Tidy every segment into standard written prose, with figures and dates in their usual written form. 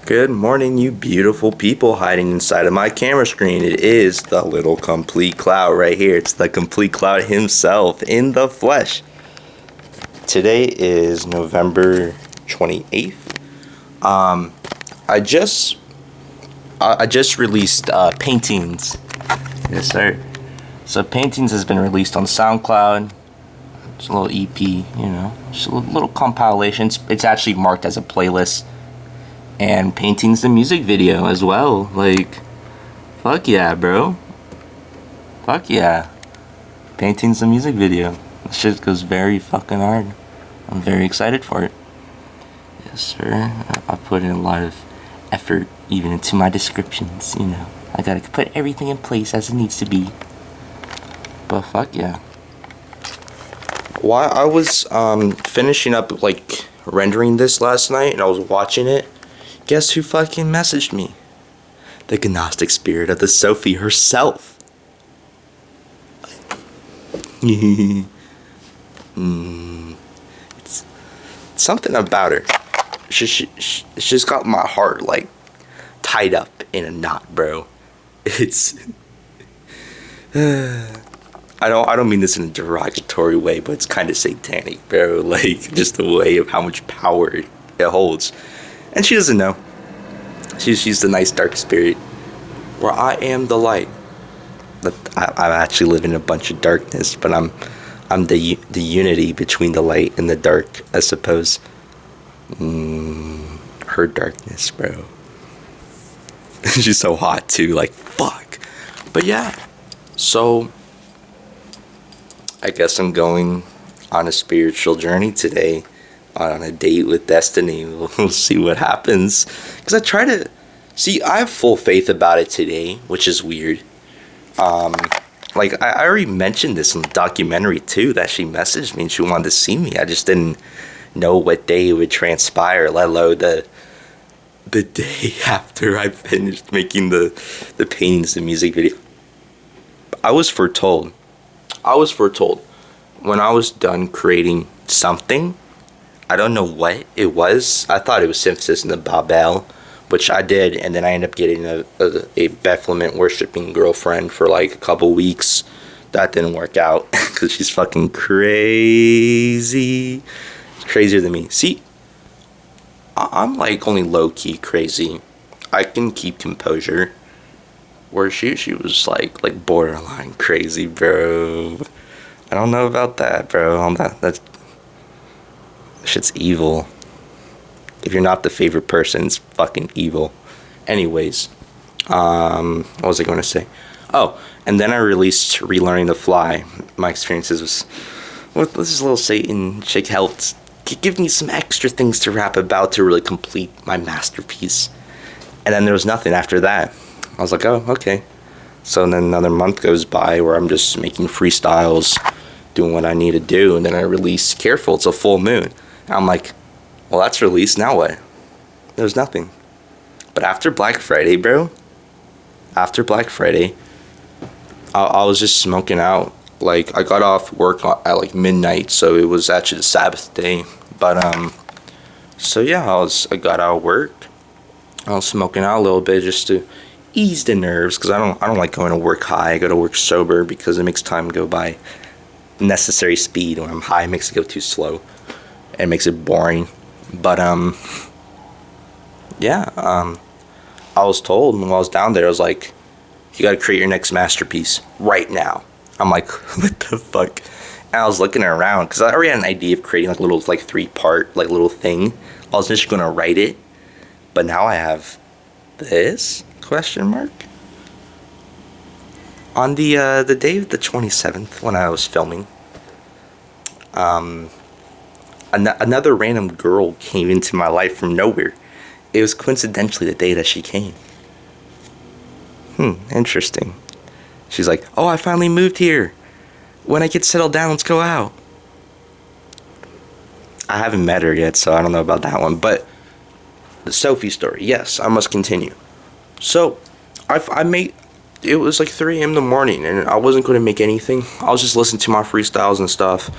Good morning, you beautiful people hiding inside of my camera screen. It is the little complete cloud right here. It's the complete cloud himself in the flesh. Today is November 28th. I just released Paintings. Yes, sir. So Paintings has been released on SoundCloud. It's a little EP, just a little compilation. It's actually marked as a playlist. And Paintings the music video as well. Like, fuck yeah, bro. Fuck yeah. Paintings the music video. This shit goes very fucking hard. I'm very excited for it. Yes, sir. I put in a lot of effort even into my descriptions, I gotta put everything in place as it needs to be. But fuck yeah. While I was finishing up, rendering this last night and I was watching it, guess who fucking messaged me? The Gnostic spirit of the Sophie herself. It's something about her. She's got my heart tied up in a knot, bro. It's I don't mean this in a derogatory way, but it's kind of satanic, bro. Just the way of how much power it holds. And she doesn't know. She's the nice dark spirit, where I am the light. But I actually live in a bunch of darkness, but I'm the unity between the light and the dark, I suppose. Her darkness, bro. She's so hot too, fuck. But yeah, so I guess I'm going on a spiritual journey today. On a date with destiny. We'll see what happens. Because I have full faith about it today, which is weird. I already mentioned this in the documentary too, that she messaged me and she wanted to see me. I just didn't know what day it would transpire, let alone the day after I finished making the paintings and music video. I was foretold when I was done creating something. I don't know what it was. I thought it was Symphysis and the Babel, which I did, and then I ended up getting a Bethlehem worshiping girlfriend for a couple weeks. That didn't work out because she's fucking crazy. Crazier than me. See, I'm only low-key crazy. I can keep composure. Where she was borderline crazy, bro. I don't know about that, bro. That's shit's evil. If you're not the favorite person, it's fucking evil. Anyways, what was I going to say? Oh, and then I released Relearning to Fly. My experiences with this little Satan chick helped give me some extra things to rap about to really complete my masterpiece. And then there was nothing after that. I was like, oh, okay. So then another month goes by where I'm just making freestyles, doing what I need to do, and then I release Careful. It's a full moon. And I'm like, well, that's released, now what? There's nothing. But after Black Friday, bro, I was just smoking out. I got off work at midnight, so it was actually the Sabbath day. But so yeah, I got out of work. I was smoking out a little bit just to ease the nerves, because I don't like going to work high. I go to work sober because it makes time go by necessary speed. When I'm high, it makes it go too slow. It makes it boring. But I was told when I was down there, I was like, you gotta create your next masterpiece right now. I'm like, what the fuck? And I was looking around because I already had an idea of creating a little 3-part little thing. I was just gonna write it, but now I have this question mark. On the day of the 27th when I was filming, another random girl came into my life from nowhere. It was coincidentally the day that she came. Interesting. She's like, oh, I finally moved here. When I get settled down, let's go out. I haven't met her yet, so I don't know about that one. But the Sophie story, yes, I must continue. So, I made, it was 3 a.m. in the morning, and I wasn't going to make anything. I was just listening to my freestyles and stuff,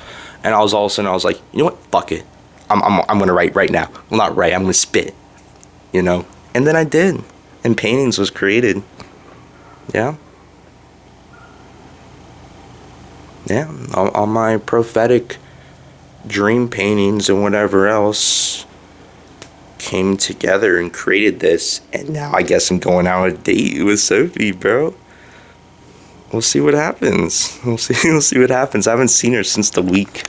and all of a sudden I was like, you know what, fuck it. I'm going to write right now. Well, not write, I'm going to spit, And then I did. And paintings was created. Yeah. Yeah. All my prophetic dream paintings and whatever else came together and created this. And now I guess I'm going out on a date with Sophie, bro. We'll see what happens. We'll see what happens. I haven't seen her since the week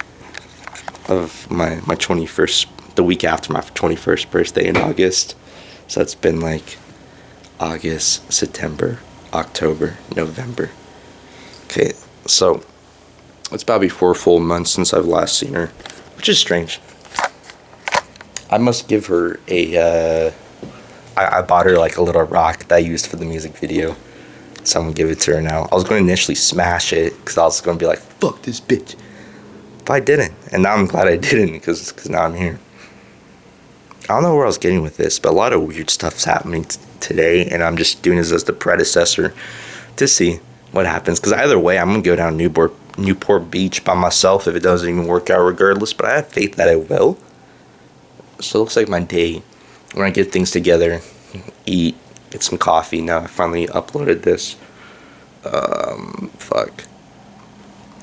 of my 21st, the week after my 21st birthday in August. So it's been like August, September, October, November. Okay, so it's probably 4 full months since I've last seen her, which is strange. I must give her a, I bought her like a little rock that I used for the music video. So I'm gonna give it to her now. I was going to initially smash it because I was going to be like, fuck this bitch. But I didn't. And now I'm glad I didn't because now I'm here. I don't know where I was getting with this, but a lot of weird stuff's happening today. And I'm just doing this as the predecessor to see what happens. Because either way, I'm going to go down Newport Beach by myself if it doesn't even work out regardless. But I have faith that it will. So it looks like my day. When I get things together, eat, get some coffee. Now I finally uploaded this. Fuck.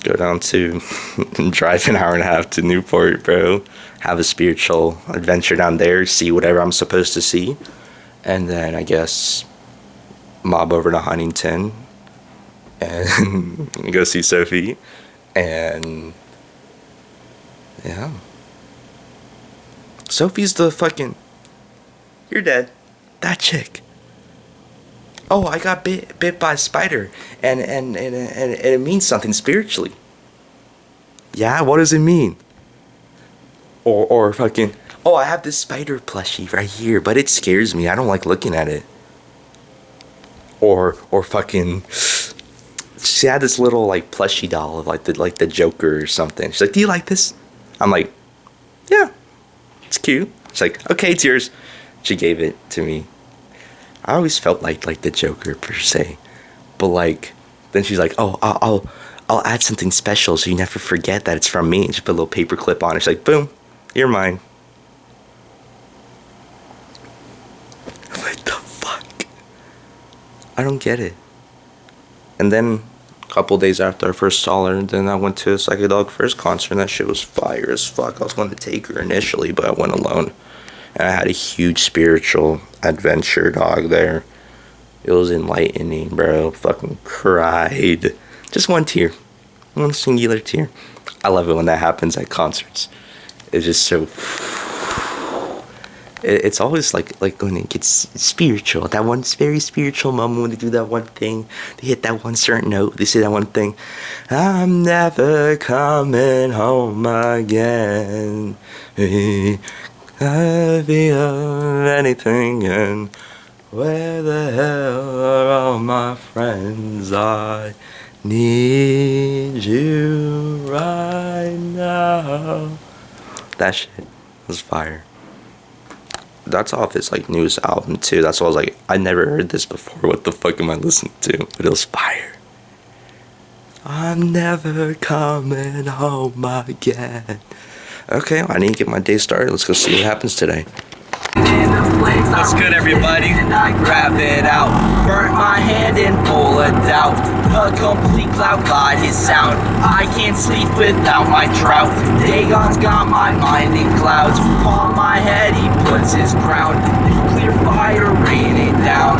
Go down to drive an hour and a half to Newport, bro. Have a spiritual adventure down there. See whatever I'm supposed to see. And then I guess mob over to Huntington and go see Sophie. And yeah. Sophie's the fucking... You're dead. That chick. Oh, I got bit by a spider, and it means something spiritually. Yeah, what does it mean? Or fucking, oh, I have this spider plushie right here, but it scares me. I don't like looking at it. Or fucking, she had this little like plushie doll of like the Joker or something. She's like, do you like this? I'm like, yeah, it's cute. She's like, okay, it's yours. She gave it to me. I always felt like the Joker per se, but like then she's like, oh, I'll add something special so you never forget that it's from me. And she put a little paper clip on it. She's like, boom, you're mine. What the fuck? I don't get it. And then a couple days after I first saw her, then I went to a Psychedelic Furs concert, and that shit was fire as fuck. I was going to take her initially, but I went alone. And I had a huge spiritual adventure, dog, there. It was enlightening, bro. Fucking cried. Just one tear. One singular tear. I love it when that happens at concerts. It's just so... It's always like when it gets spiritual. That one very spiritual moment when they do that one thing. They hit that one certain note. They say that one thing. I'm never coming home again. I feel anything, and where the hell are all my friends? I need you right now. That shit was fire. That's off his like newest album too. That's why I was like, I never heard this before. What the fuck am I listening to? But it was fire. I'm never coming home again. Okay, I need to get my day started. Let's go see what happens today. What's good, everybody? Grab it out. Burnt my hand in full of doubt. A complete cloud got his sound. I can't sleep without my trout. Dagon's got my mind in clouds. On my head he puts his crown. Nuclear fire raining down.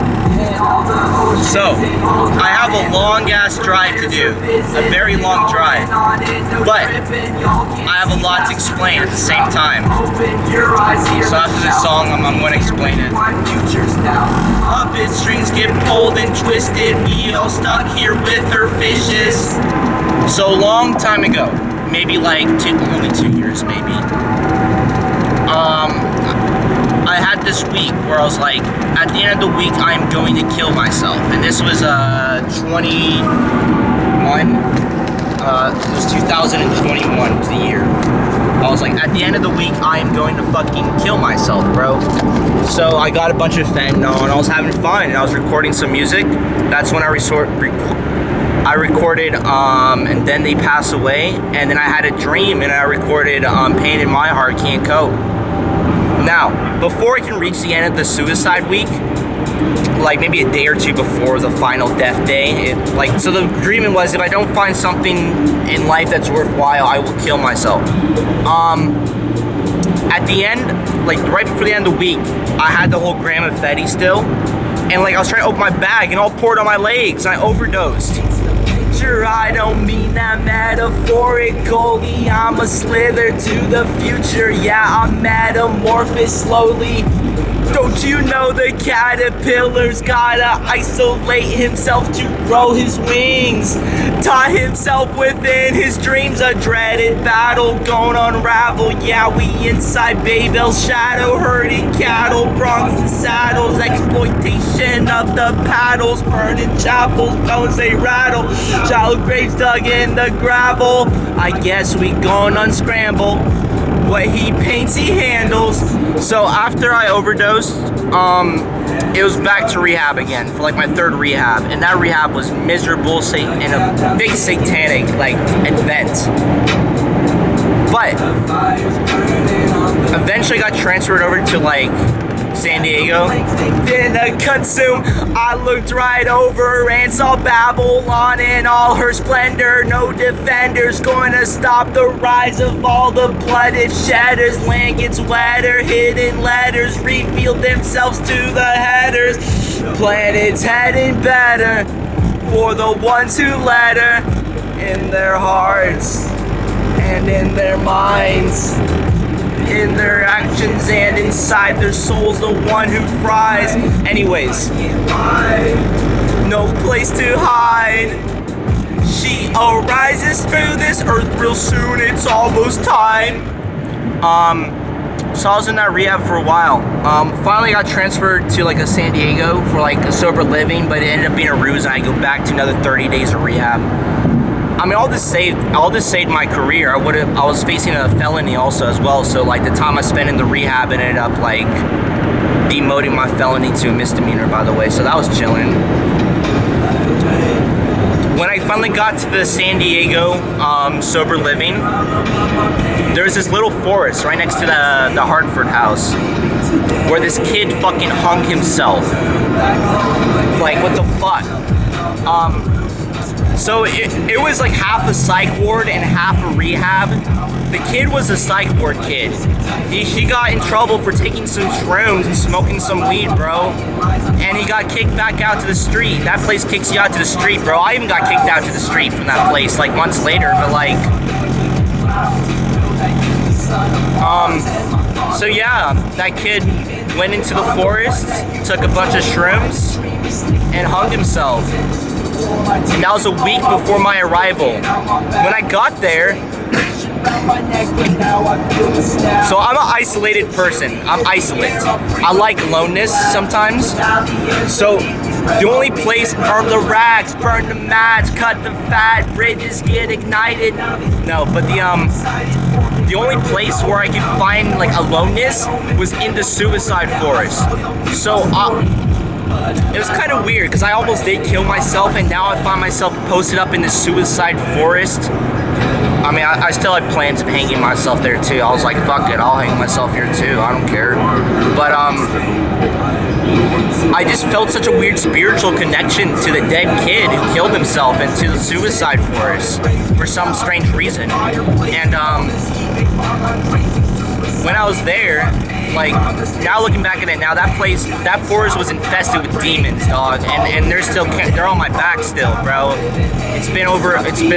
So, I have a long ass drive to do. A very long drive. But I have a lot to explain at the same time. So after this song, I'm going to explain it. Puppet strings get pulled and twisted. We all stuck here with her fishes. So long time ago, maybe like only 2 years maybe. I had this week where I was like, at the end of the week, I am going to kill myself. And this was 21. It was 2021 was the year. I was like, at the end of the week, I am going to fucking kill myself, bro. So I got a bunch of fentanyl and I was having fun. And I was recording some music. That's when I recorded, and then they passed away. And then I had a dream and I recorded Pain in My Heart Can't Cope. Now, before I can reach the end of the suicide week, like maybe a day or two before the final death day, so the agreement was, if I don't find something in life that's worthwhile, I will kill myself. At the end, like right before the end of the week, I had the whole gram of Fetty still, and like I was trying to open my bag and all poured on my legs, and I overdosed. Sure, I don't mean that metaphorically. I'm a slither to the future. Yeah, I'm metamorphosed slowly. Don't you know the caterpillar's gotta isolate himself to grow his wings? Tie himself within his dreams, a dreaded battle gonna unravel. Yeah, we inside Babel's shadow, herding cattle, bronze and saddles, exploitation of the paddles, burning chapels, bones they rattle, shallow graves dug in the gravel. I guess we gon' unscramble. What he paints, he handles. So after I overdosed, it was back to rehab again for like my third rehab, and that rehab was miserable and a big satanic like event. But eventually got transferred over to like San Diego. Then a consume, I looked right over and saw Babylon in all her splendor. No defenders going to stop the rise of all the blooded shedders. Land gets wetter, hidden letters reveal themselves to the headers. Planets heading better for the ones who let her in their hearts and in their minds, in their actions and inside their souls, the one who fries. Anyways, no place to hide. She arises through this earth real soon, it's almost time. So I was in that rehab for a while. Finally got transferred to like a San Diego for like a sober living, but it ended up being a ruse and I go back to another 30 days of rehab. I mean, all this saved my career. I was facing a felony also as well, so like the time I spent in the rehab ended up like demoting my felony to a misdemeanor, by the way, so that was chilling. When I finally got to the San Diego sober living, there was this little forest right next to the Hartford house where this kid fucking hung himself. Like, what the fuck? So it was like half a psych ward and half a rehab. The kid was a psych ward kid. He got in trouble for taking some shrooms and smoking some weed, bro. And he got kicked back out to the street. That place kicks you out to the street, bro. I even got kicked out to the street from that place like months later, but like... So yeah, that kid went into the forest, took a bunch of shrooms, and hung himself. And that was a week before my arrival. When I got there, so I'm an isolated person. I'm isolate. I like aloneness sometimes. So the only place are the rags, burn the match, cut the fat, bridges get ignited. No, but the only place where I could find like aloneness was in the suicide forest. So it was kind of weird because I almost did kill myself, and now I find myself posted up in the suicide forest. I mean, I still had plans of hanging myself there too. I was like, fuck it, I'll hang myself here too. I don't care. But I just felt such a weird spiritual connection to the dead kid who killed himself and to the suicide forest for some strange reason. And when I was there, like, now looking back at it now, that forest was infested with demons, dog, and they're on my back still, bro. It's been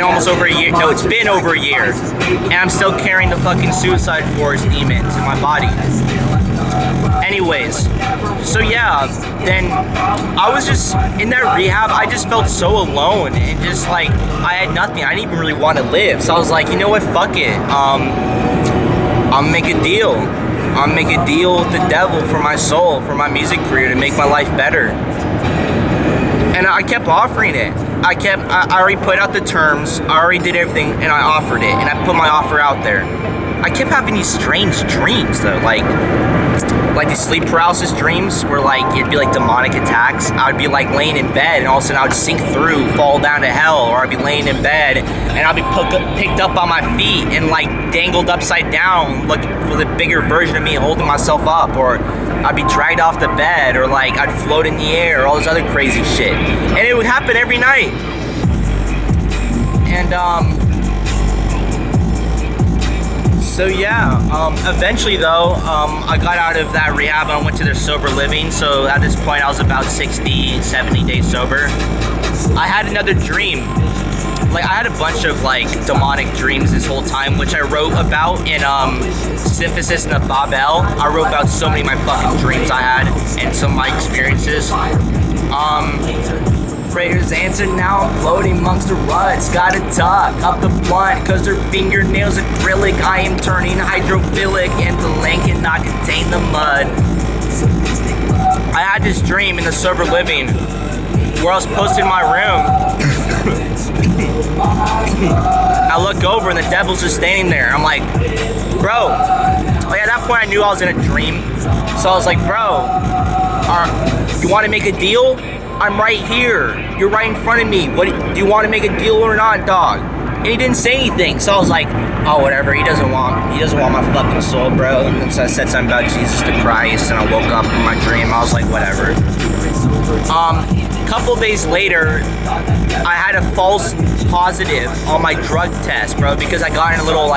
almost over a year. No, it's been over a year, and I'm still carrying the fucking suicide forest demons in my body. Anyways, so yeah, then I was just in that rehab. I just felt so alone and just like I had nothing. I didn't even really want to live. So I was like, you know what? Fuck it. I'll make a deal. I'll make a deal with the devil for my soul, for my music career, to make my life better. And I kept offering it. I already put out the terms, I already did everything, and I offered it, and I put my offer out there. I kept having these strange dreams though, like like these sleep paralysis dreams where like it'd be like demonic attacks. I would be like laying in bed and all of a sudden I would sink through, fall down to hell, or I'd be laying in bed and I'd be picked up on my feet and like dangled upside down looking for the bigger version of me holding myself up, or I'd be dragged off the bed, or like I'd float in the air, or all this other crazy shit. And it would happen every night. And so yeah, eventually though, I got out of that rehab and I went to their sober living. So at this point I was about 60, 70 days sober. I had another dream. Like I had a bunch of like demonic dreams this whole time, which I wrote about in Symphysis and the Babel. I wrote about so many of my fucking dreams I had and some of my experiences. Prayers answered, now I'm floating amongst the ruts. Gotta tuck up the blunt, cause their fingernails acrylic. I am turning hydrophilic, and the land cannot contain the mud. I had this dream in the sober living where I was posted in my room. I look over and the devil's just standing there. I'm like, bro. Like at that point I knew I was in a dream. So I was like, bro, you wanna make a deal? I'm right here. You're right in front of me. What do you want to make a deal or not, dog? And he didn't say anything. So I was like, oh, whatever. He doesn't want my fucking soul, bro. And then so I said something about Jesus the Christ, and I woke up in my dream. I was like, whatever. Couple days later, I had a false positive on my drug test, bro, because I got in a little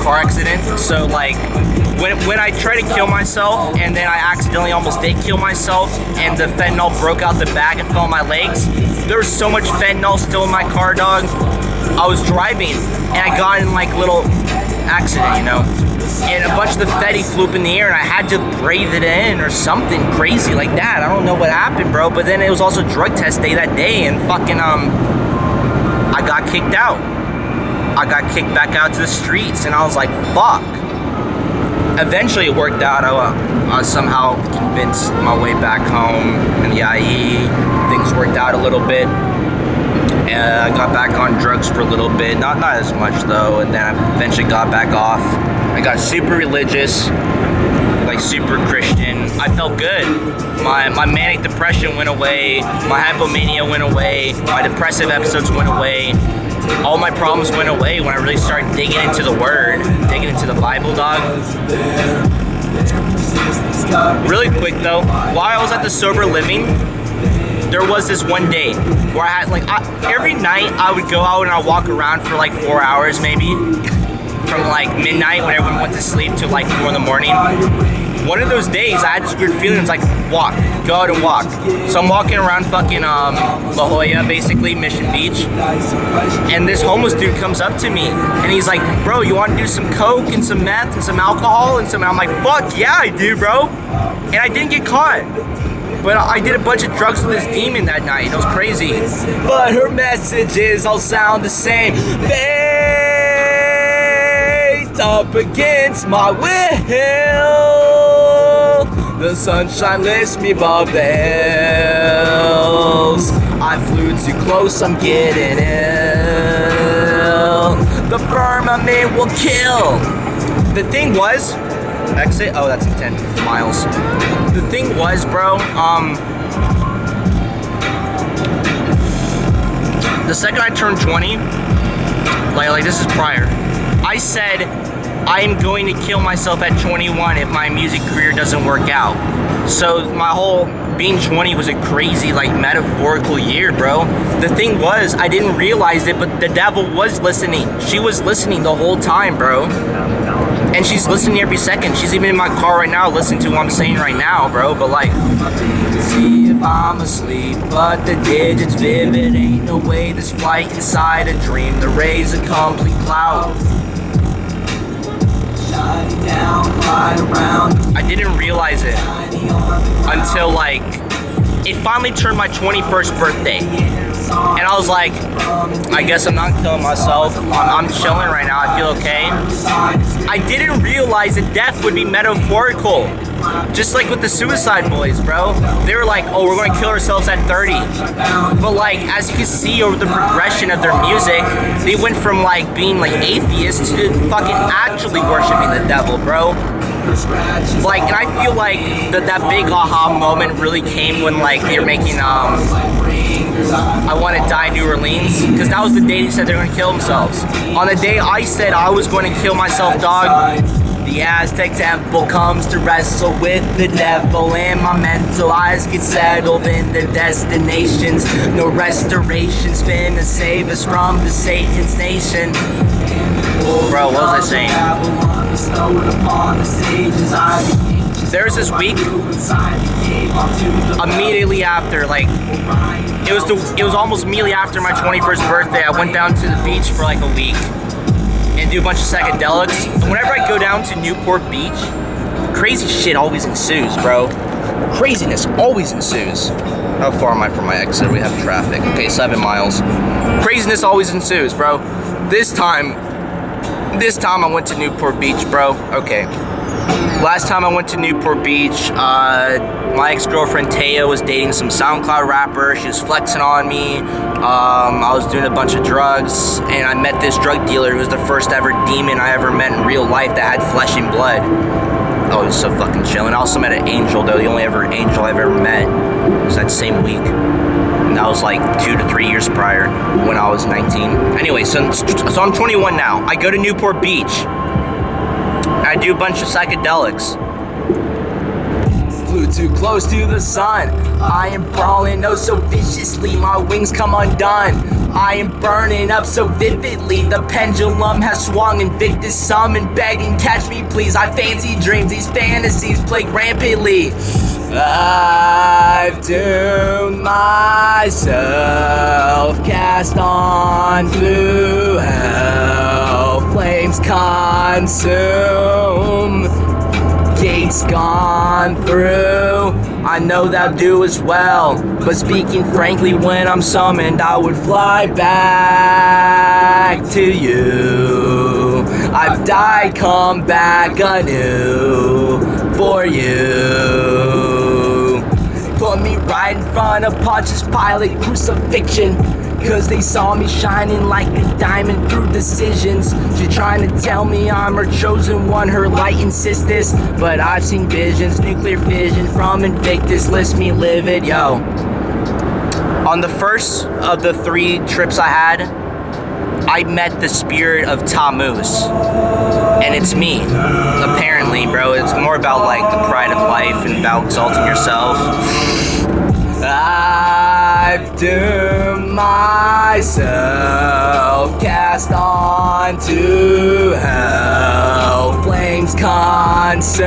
car accident. So like when I tried to kill myself and then I accidentally almost did kill myself and the fentanyl broke out the bag and fell on my legs, there was so much fentanyl still in my car, dog. I was driving and I got in like a little accident, you know, and a bunch of the confetti flew up in the air and I had to breathe it in or something crazy like that. I don't know what happened, bro, but then it was also drug test day that day and fucking I got kicked out. I got kicked back out to the streets and I was like, fuck. Eventually it worked out. I somehow convinced my way back home in the IE. Things worked out a little bit. And I got back on drugs for a little bit. Not as much though. And then I eventually got back off. I got super religious, like super Christian. I felt good. My manic depression went away. My hypomania went away. My depressive episodes went away. All my problems went away when I really started digging into the Word, digging into the Bible, dog. Really quick though, while I was at the sober living, there was this one day where I had every night I would go out and I'd walk around for like 4 hours maybe, from like midnight when everyone went to sleep to like 4 in the morning. One of those days I had this weird feeling, it's like, walk, go out and walk. So I'm walking around fucking La Jolla, basically, Mission Beach, and this homeless dude comes up to me, and he's like, bro, you want to do some coke and some meth and some alcohol and some, and I'm like, fuck yeah I do, bro. And I didn't get caught, but I did a bunch of drugs with this demon that night. It was crazy. But her messages all sound the same. Fate up against my will. The sunshine lifts me above the hills. I flew too close, I'm getting ill. The firmament will kill. The thing was, exit? Oh, that's in 10 miles. The thing was, bro, the second I turned 20, like this is prior, I said, I am going to kill myself at 21 if my music career doesn't work out. So my whole being 20 was a crazy, like, metaphorical year, bro. The thing was, I didn't realize it, but the devil was listening. She was listening the whole time, bro. And she's listening every second. She's even in my car right now listening to what I'm saying right now, bro. But like, see if I'm asleep, but the digits vivid. Ain't no way this flight inside a dream. The rays a complete cloud. I didn't realize it until like it finally turned my 21st birthday, and I was like, I guess I'm not killing myself. I'm chilling right now. I feel okay. I didn't realize that death would be metaphorical, just like with the Suicide Boys, bro. They were like, oh, we're going to kill ourselves at 30. But like, as you can see over the progression of their music, they went from like being like atheists to fucking actually worshiping the devil, bro. Like, and I feel like that big aha moment really came when like they were making I Want to Die New Orleans, because that was the day they said they were going to kill themselves. On the day I said I was going to kill myself, dog, the Aztec temple comes to wrestle with the devil, and my mental eyes get settled in their destinations. No restoration's finna save us from the Satan's nation. Bro, what was I saying? There's this week, immediately after, like, it was almost immediately after my 21st birthday, I went down to the beach for like a week and do a bunch of psychedelics. And whenever I go down to Newport Beach, crazy shit always ensues, bro. Craziness always ensues. How far am I from my exit? We have traffic. Okay, 7 miles. Craziness always ensues, bro. This time I went to Newport Beach, bro. Okay. Last time I went to Newport Beach, my ex-girlfriend Taya was dating some SoundCloud rapper. She was flexing on me. I was doing a bunch of drugs, and I met this drug dealer who was the first ever demon I ever met in real life that had flesh and blood. Oh, it was so fucking chilling. I also met an angel, though, the only angel I've ever met. It was that same week. And that was like 2 to 3 years prior, when I was 19. Anyway, so I'm 21 now. I go to Newport Beach. I do a bunch of psychedelics. Flew too close to the sun. I am brawling oh so viciously, my wings come undone. I am burning up so vividly, the pendulum has swung. Invictus summon, begging, catch me please. I fancy dreams, these fantasies plague rampantly. I've doomed myself, cast on to hell. Flames consume, gates gone through. I know thou do as well, but speaking frankly, when I'm summoned, I would fly back to you. I've died, come back anew for you. Put me right in front of Pontius Pilate, crucifixion, cause they saw me shining like a diamond through decisions. She trying to tell me I'm her chosen one, her light insists this, but I've seen visions, nuclear fission from Invictus, list me livid, yo. On the first of the 3 trips I had, I met the spirit of Tammuz, and it's me, apparently, bro. It's more about like the pride of life and about exalting yourself. I've doomed myself, cast on to hell. Flames consume,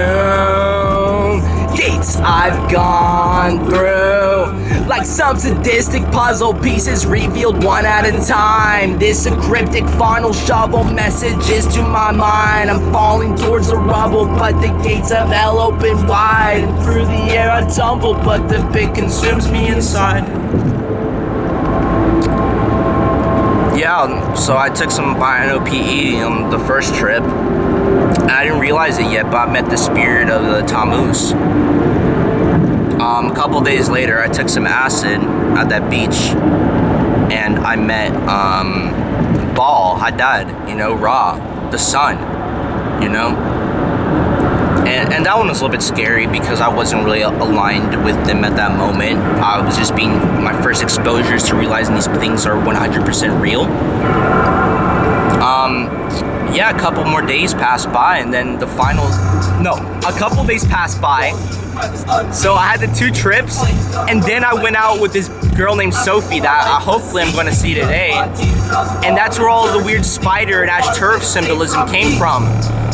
gates I've gone through. Like some sadistic puzzle pieces revealed one at a time. This a cryptic final shovel messages to my mind. I'm falling towards the rubble, but the gates of hell open wide. And through the air I tumble, but the pit consumes me inside. Yeah, so I took some Bio-PE on the first trip. And I didn't realize it yet, but I met the spirit of the Tammuz. A couple days later, I took some acid at that beach, and I met Baal Hadad, you know, Ra, the sun, you know. And that one was a little bit scary because I wasn't really aligned with them at that moment. I was just being my first exposures to realizing these things are 100% real. Yeah, a couple more days passed by, and then a couple days passed by. So I had the 2 trips, and then I went out with this girl named Sophie that hopefully I'm going to see today. And that's where all the weird spider and Ashtoreth symbolism came from.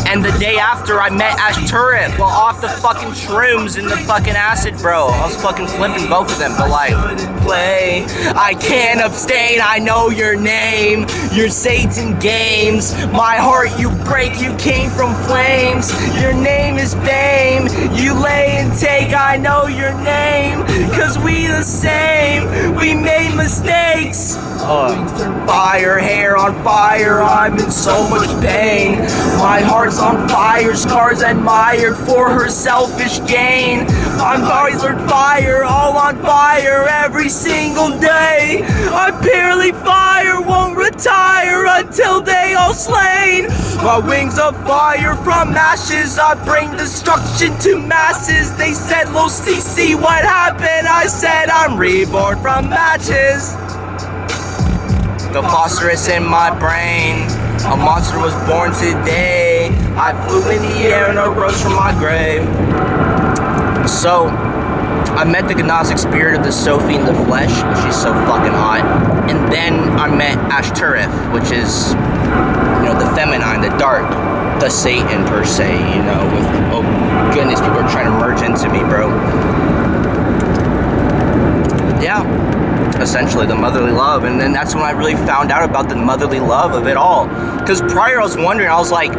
And the day after, I met Ashtoreth while off the fucking shrooms and the fucking acid, bro. I was fucking flipping both of them, but like, play. I can't abstain, I know your name. Your Satan games. My heart you break, you came from flames. Your name is fame. You lay and take, I know your name. Cause we the same, we made mistakes. Fire, hair on fire, I'm in so much pain. My heart's on fire, scars admired for her selfish gain. My body's on fire, all on fire every single day. I Purely fire won't retire until they all slain. My wings of fire from ashes, I bring destruction to masses. They said, Lil CC, what happened? I said, I'm reborn from matches. The phosphorus in my brain, a monster was born today. I flew in the air and arose from my grave. So, I met the Gnostic spirit of the Sophie in the flesh, she's so fucking hot. And then I met Ashtoreth, which is, you know, the feminine, the dark, the Satan per se, you know, with, oh goodness, people are trying to merge into me, bro. Yeah, essentially the motherly love. And then that's when I really found out about the motherly love of it all. Because prior I was wondering, I was like,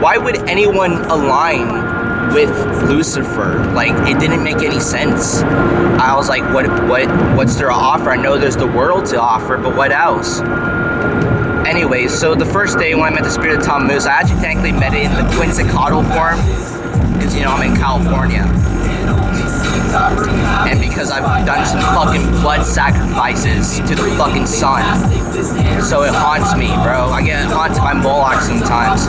why would anyone align with Lucifer? Like, it didn't make any sense. I was like, what's there to offer? I know there's the world to offer, but what else? Anyways, so the first day when I met the spirit of Tammuz, I actually technically met it in the Quetzalcoatl form, because, you know, I'm in California. And because I've done some fucking blood sacrifices to the fucking sun. So it haunts me, bro. I get haunted by Moloch sometimes.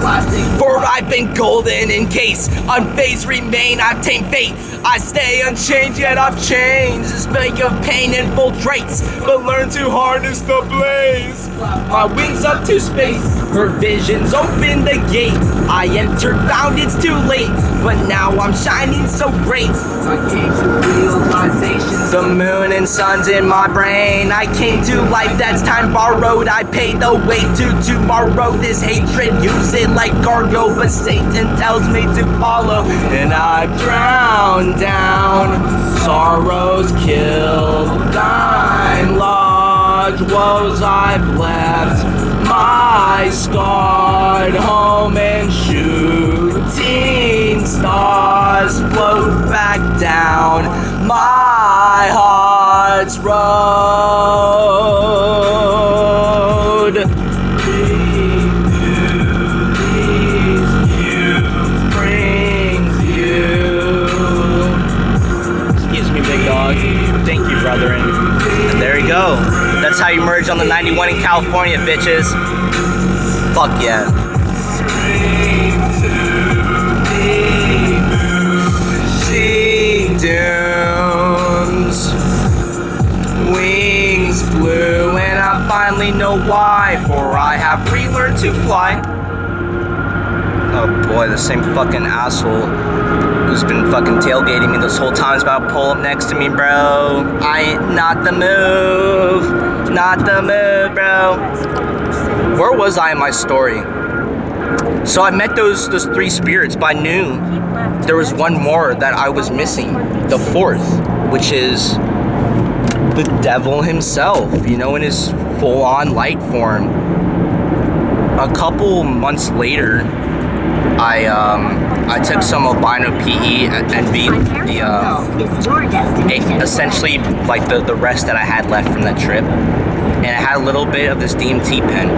For I've been golden in case unfazed remain. I've tamed fate. I stay unchanged, yet I've changed. The spake of pain infiltrates, but learn to harness the blaze. My wings up to space, her visions open the gate. I entered, found it's too late, but now I'm shining so great. I came to realization. The moon and sun's in my brain. I came to life that's time borrowed. I paid the way to tomorrow. This hatred, use it like cargo, but Satan tells me to follow. And I've drowned down, sorrows killed, thine lodge woes I've left, my scarred home and shooting stars float back down my heart's road. Thank you, brethren. And there you go. That's how you merge on the 91 in California, bitches. Fuck yeah. She dunes, wings flew, and I finally know why, for I have relearned to fly. Oh boy, the same fucking asshole who's been fucking tailgating me this whole time is about to pull up next to me, bro. Not the move, bro. Where was I in my story? So I met those three spirits, but I knew there was one more that I was missing, the fourth, which is the devil himself, you know, in his full-on light form. A couple months later, I took some albino PE and essentially like the rest that I had left from that trip, and I had a little bit of this DMT pen.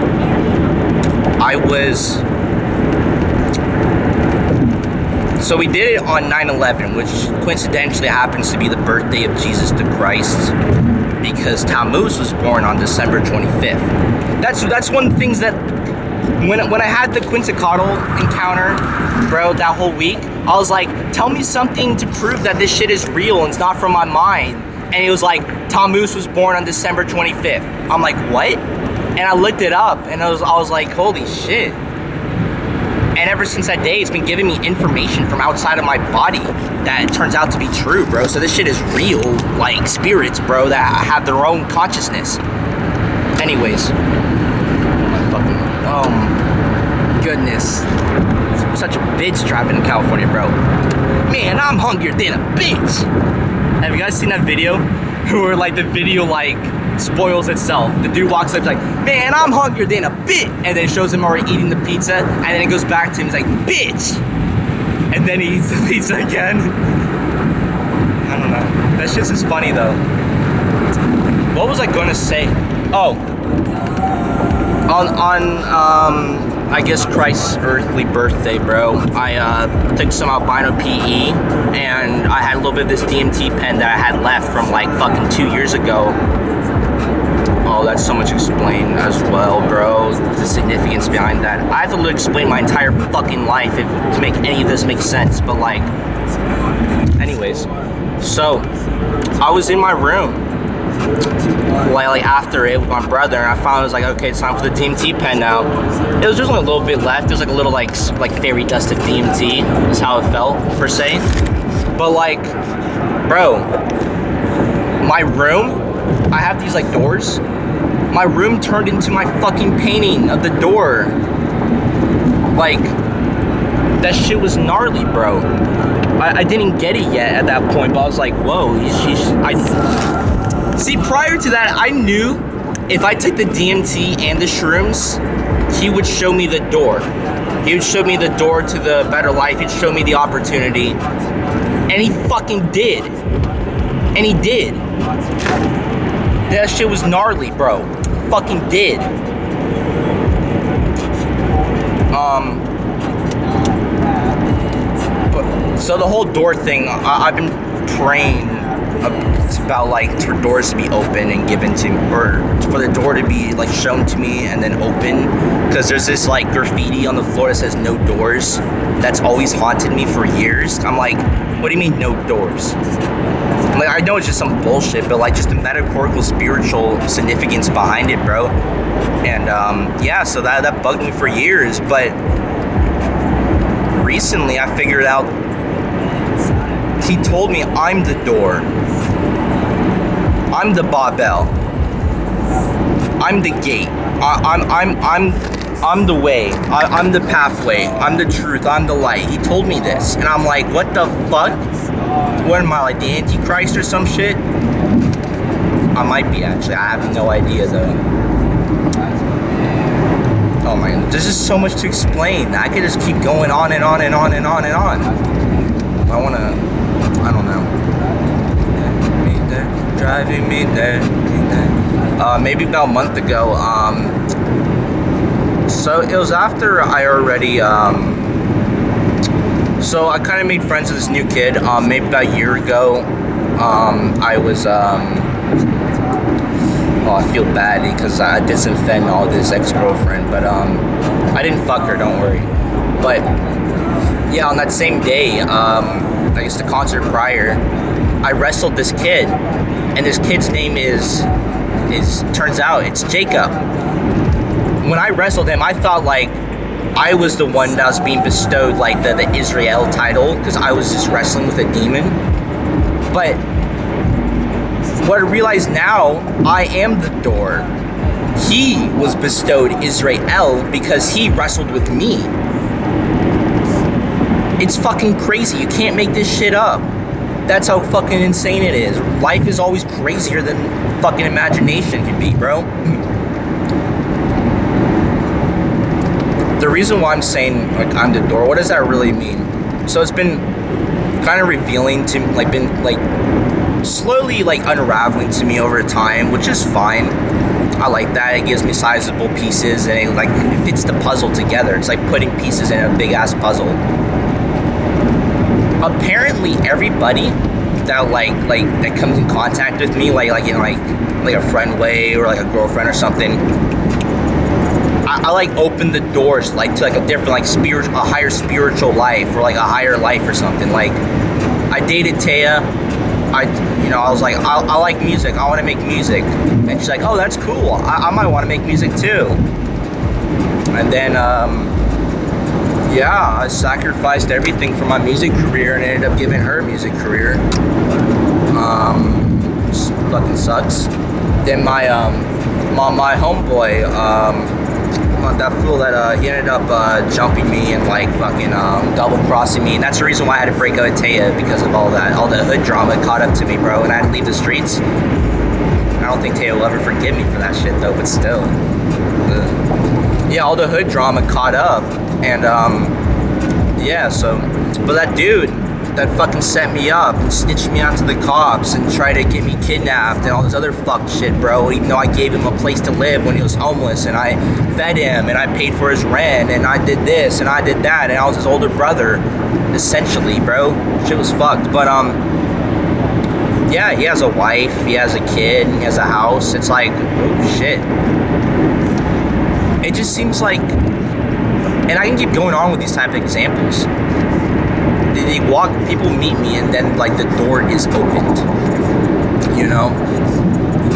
So we did it on 9/11, which coincidentally happens to be the birthday of Jesus the Christ, because Tammuz was born on December 25th. That's one of the things that when I had the Quetzalcoatl encounter, bro, that whole week, I was like, tell me something to prove that this shit is real and it's not from my mind. And he was like, Tammuz was born on December 25th. I'm like, what? And I looked it up, and I was like, holy shit. And ever since that day, it's been giving me information from outside of my body that it turns out to be true, bro. So this shit is real, like spirits, bro, that have their own consciousness. Anyways. Oh my goodness. I'm such a bitch driving in California, bro. Man, I'm hungrier than a bitch. Have you guys seen that video? Where like the video like spoils itself. The dude walks up, he's like, man, I'm hungrier than a bitch. And then it shows him already eating the pizza. And then it goes back to him, he's like, bitch. And then he eats the pizza again. I don't know. That shit's just funny though. What was I gonna say? Oh. On I guess Christ's earthly birthday, bro, I took some albino PE, and I had a little bit of this DMT pen that I had left from like fucking 2 years ago. Oh, that's so much explained as well, bro. The significance behind that. I have to explain my entire fucking life to make any of this make sense. But like, anyways, so I was in my room. Like after it with my brother, and I found it was like, okay, it's time for the DMT pen now. It was just only a little bit left. It was like a little like fairy dust of DMT is how it felt per se. But like, bro, my room, I have these like doors. My room turned into my fucking painting of the door. Like, that shit was gnarly, bro. I didn't get it yet at that point, but I was like, whoa, See, prior to that, I knew if I took the DMT and the shrooms, he would show me the door. He would show me the door to the better life. He'd show me the opportunity. And he fucking did. And he did. That shit was gnarly, bro. Fucking did. So the whole door thing, I've been praying about like for doors to be open and given to, or for the door to be like shown to me and then open, because there's this like graffiti on the floor that says no doors that's always haunted me for years. I'm like, what do you mean no doors? Like, I know it's just some bullshit, but like just the metaphorical spiritual significance behind it, bro. And yeah, so that bugged me for years, but recently I figured out he told me I'm the door. I'm the Babel. I'm the gate. I'm the way. I'm the pathway. I'm the truth. I'm the light. He told me this, and I'm like, what the fuck? What am I, like the Antichrist or some shit? I might be, actually. I have no idea though. Oh my god, there's just so much to explain. I could just keep going on and on and on and on and on. I don't know. Driving me there. Maybe about a month ago. So it was after I already. So I kind of made friends with this new kid. Maybe about a year ago. I was. Oh, I feel bad because I did some fentanyl with his ex-girlfriend, but I didn't fuck her. Don't worry. But yeah, on that same day, I guess the concert prior, I wrestled this kid, and this kid's name is turns out it's Jacob. When I wrestled him, I thought like I was the one that was being bestowed like the Israel title, because I was just wrestling with a demon. But what I realize now, I am the door. He was bestowed Israel because he wrestled with me. It's fucking crazy. You can't make this shit up. That's how fucking insane it is. Life is always crazier than fucking imagination can be, bro. The reason why I'm saying like I'm the door, what does that really mean? So it's been kind of revealing to like been like slowly like unraveling to me over time, which is fine. I like that. It gives me sizable pieces and it like it fits the puzzle together. It's like putting pieces in a big ass puzzle. Apparently everybody that like that comes in contact with me like in like a friend way or like a girlfriend or something, I like open the doors like to like a different like a higher spiritual life or like a higher life or something. Like I dated Taya. I was like, I like music. I want to make music. And she's like, oh, that's cool. I might want to make music too. And then, yeah, I sacrificed everything for my music career and ended up giving her a music career. Which fucking sucks. Then my homeboy, that fool that he ended up jumping me and like fucking double crossing me, and that's the reason why I had to break up with Taya, because of all the hood drama caught up to me, bro, and I had to leave the streets. I don't think Taya will ever forgive me for that shit though, but still. Yeah, all the hood drama caught up, and yeah, so, but that dude that fucking set me up and snitched me out to the cops and tried to get me kidnapped and all this other fuck shit, bro, even though I gave him a place to live when he was homeless and I fed him and I paid for his rent and I did this and I did that and I was his older brother, essentially, bro. Shit was fucked. But Yeah, he has a wife, he has a kid, he has a house. It's like, oh shit. It just seems like, and I can keep going on with these type of examples. They walk, people meet me, and then like the door is opened. You know,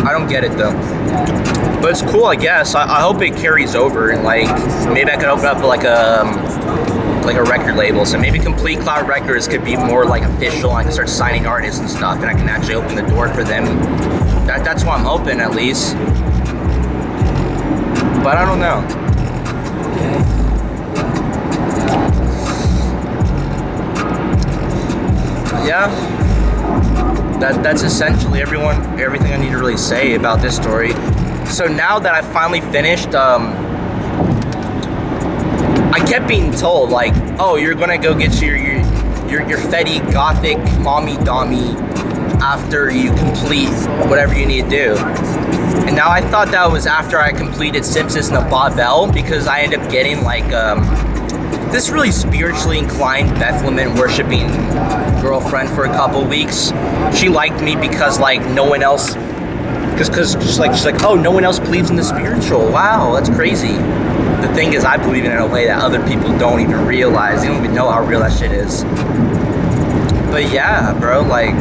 I don't get it though. But it's cool, I guess. I hope it carries over, and like maybe I could open up like a record label. So maybe Complete Cloud Records could be more like official. I can start signing artists and stuff, and I can actually open the door for them. That's what I'm hoping, at least. But I don't know. Yeah, that's essentially everything I need to really say about this story. So now that I finally finished, I kept being told like, oh, you're gonna go get your Fetty Gothic mommy dommy after you complete whatever you need to do. And now I thought that was after I completed Simpsons and the Babel, because I ended up getting like this really spiritually inclined Bethlehem worshiping girlfriend for a couple weeks. She liked me because like no one else, because she's like, oh, no one else believes in the spiritual. Wow, that's crazy. The thing is, I believe in it in a way that other people don't even realize. They don't even know how real that shit is. But yeah, bro, like,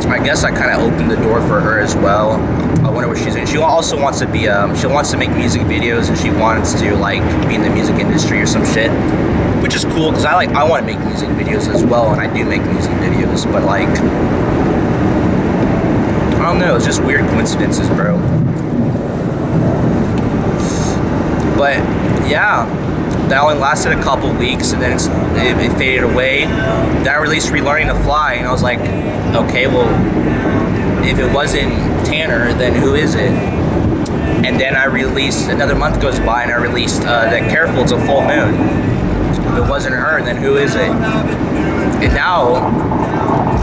I guess I kind of opened the door for her as well. I wonder what she's doing. She also wants to be, she wants to make music videos, and she wants to like be in the music industry or some shit, which is cool because I want to make music videos as well, and I do make music videos. But like, I don't know, it's just weird coincidences, bro. But yeah, that only lasted a couple weeks, and then it faded away. Then I released Relearning to Fly, and I was like, okay, well, if it wasn't Tanner, then who is it? And then I released, another month goes by, and I released that Careful, It's a Full Moon. If it wasn't her, then who is it? And now,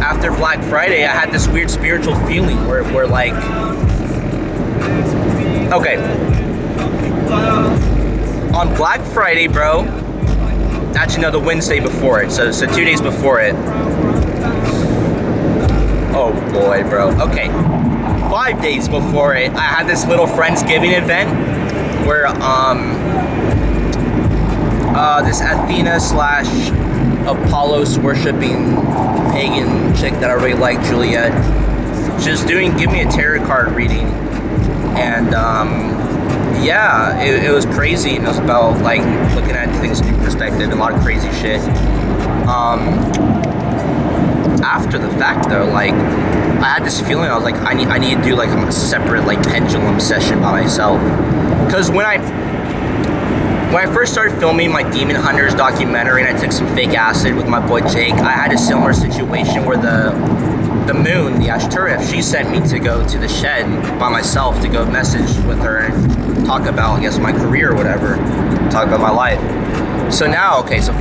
after Black Friday, I had this weird spiritual feeling where like, okay, on Black Friday, bro, actually no, the Wednesday before it, so 2 days before it. Oh boy, bro. Okay, 5 days before it, I had this little Friendsgiving event where this Athena / Apollos worshipping pagan chick that I really like, Juliet, she was giving me a tarot card reading, and yeah, it was crazy, and it was about like looking at things from perspective and a lot of crazy shit. After the fact though, like I had this feeling, I was like, I need to do like a separate like pendulum session by myself, because when I first started filming my Demon Hunters documentary and I took some fake acid with my boy Jake, I had a similar situation where the moon, the Ashtoreth, she sent me to go to the shed by myself to go message with her and talk about, I guess, my career or whatever, talk about my life. So now, okay, so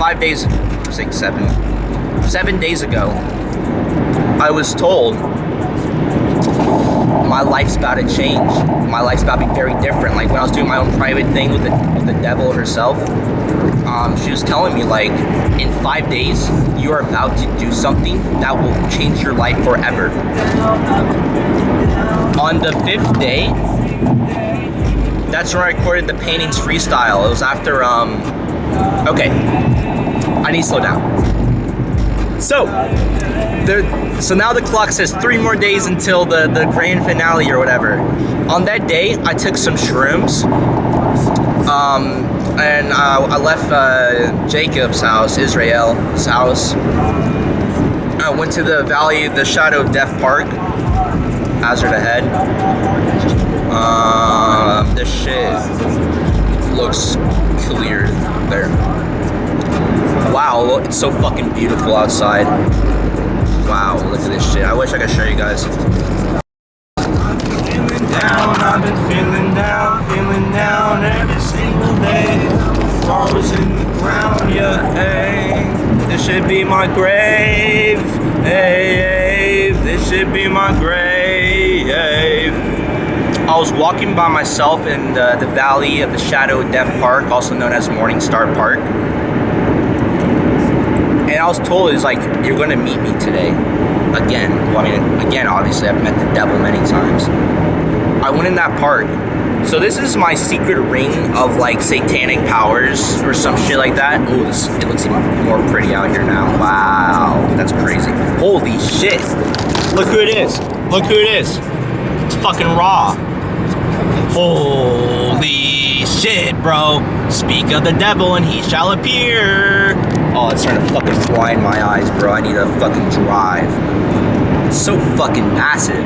7 days ago, I was told my life's about to change. My life's about to be very different. Like when I was doing my own private thing with the devil herself, she was telling me like, in 5 days, you are about to do something that will change your life forever. On the 5th day, that's when I recorded the paintings freestyle. It was after, okay, I need to slow down. So now the clock says 3 more days until the grand finale or whatever. On that day, I took some shrooms, and I left Jacob's house, Israel's house. I went to the Valley of the Shadow of Death Park, hazard ahead. This shit looks clear there. Wow, look, it's so fucking beautiful outside. Wow, look at this shit. I wish I could show you guys. I've been feeling down every single day. Stars in the ground, yeah, hey. This should be my grave, hey, this should be my grave. I was walking by myself in the Valley of the Shadow of Death Park, also known as Morningstar Park. And I was told, it's like, you're gonna meet me today. Again. Well, I mean, again, obviously, I've met the devil many times. I went in that park. So this is my secret ring of like satanic powers or some shit like that. Ooh, it looks even more pretty out here now. Wow, that's crazy. Holy shit. Look who it is. Look who it is. It's fucking Raw. Holy shit, bro. Speak of the devil and he shall appear. Oh, it's trying to fucking blind my eyes, bro. I need a fucking drive. It's so fucking massive.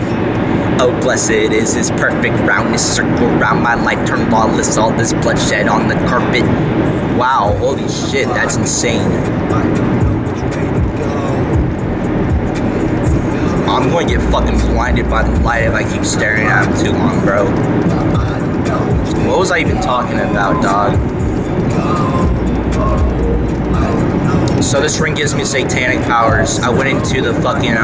Oh, blessed is his perfect roundness, circle round my life, turn lawless, all this bloodshed on the carpet. Wow, holy shit, that's insane. I'm going to get fucking blinded by the light if I keep staring at him too long, bro. What was I even talking about, dog? So this ring gives me satanic powers. I went into the fucking,